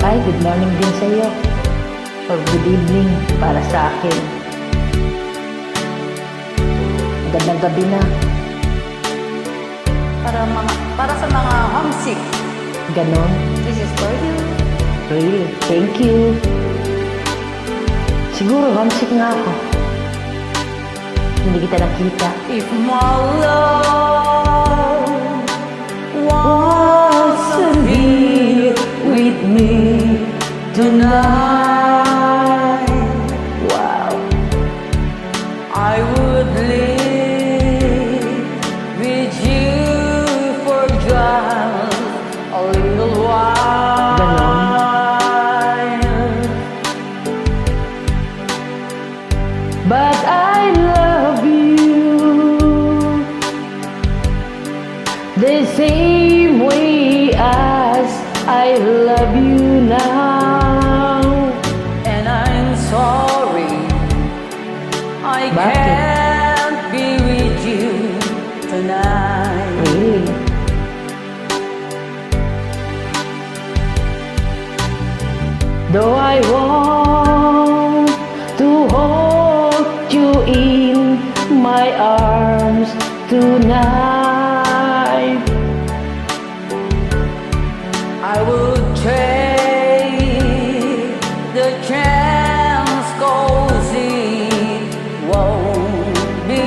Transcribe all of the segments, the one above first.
Ay, good morning din sa iyo. Or good evening para sa akin. Magandang gabi na. Para sa mga homesick. Ganon. This is for you. Really, thank you. Siguro homesick nga ako. Hindi kita nakita. If my love wasn't here with me tonight, Wow. I would live with you for just a little while. But I love you the same way as I love you now. And I'm sorry I Bakit? can't be with you tonight. Really? Though I want to hold you in my arms tonight, I would take the chance 'cause it won't be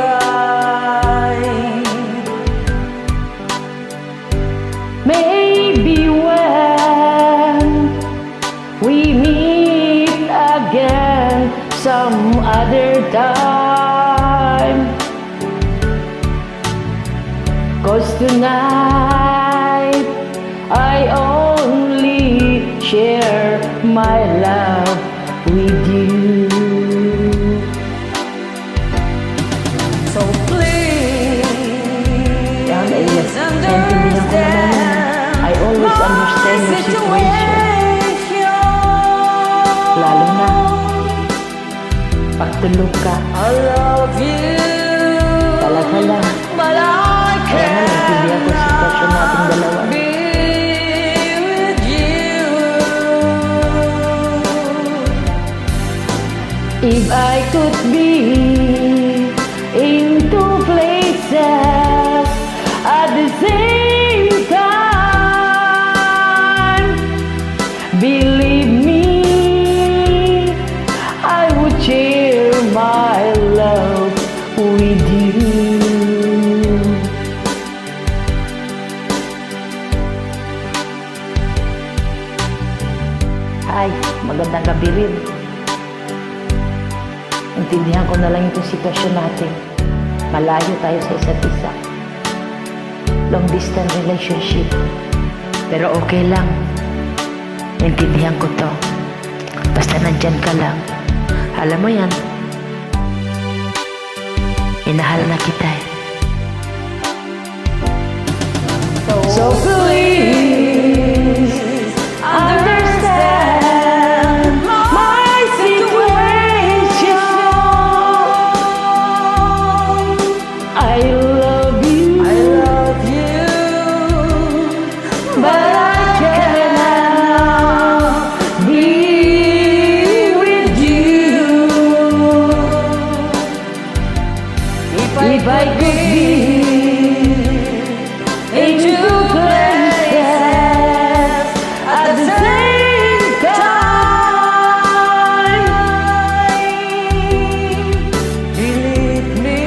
right. maybe when we meet again some other time, 'cause tonight I only share my love with you. So please Yan, naiintindihan ko naman yan. I always understand your situation. Lalo na pag tulog ka. I love you, Talaga lang. but I Kaya nga, naiintindihan ko yung sitwasyon nating dalawa. can't be with you. If I could be in two places at the same time, believe me, I would share my love with you. Hi, magandang gabi rin. Intindihan ko na lang itong sitwasyon natin. Malayo tayo sa isa't isa. Long distance relationship. Pero okay lang. Intindihan ko to. Basta nandyan ka lang. Alam mo yan. Inahal na kita eh. So please understand my situation. I love you, but I cannot be with you. If I could be in two places at the same time, Believe me,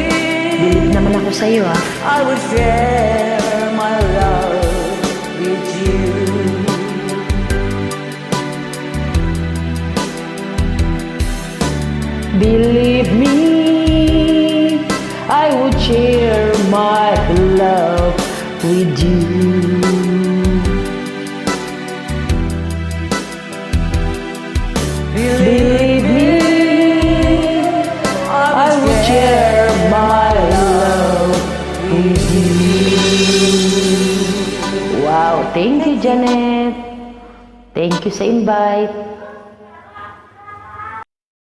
believe naman ako sa iyo ah. I would share my love with you. Believe me, I would share my love with you. Believe me, I would share my love with you. Wow, thank you, Janet. Thank you sa invite.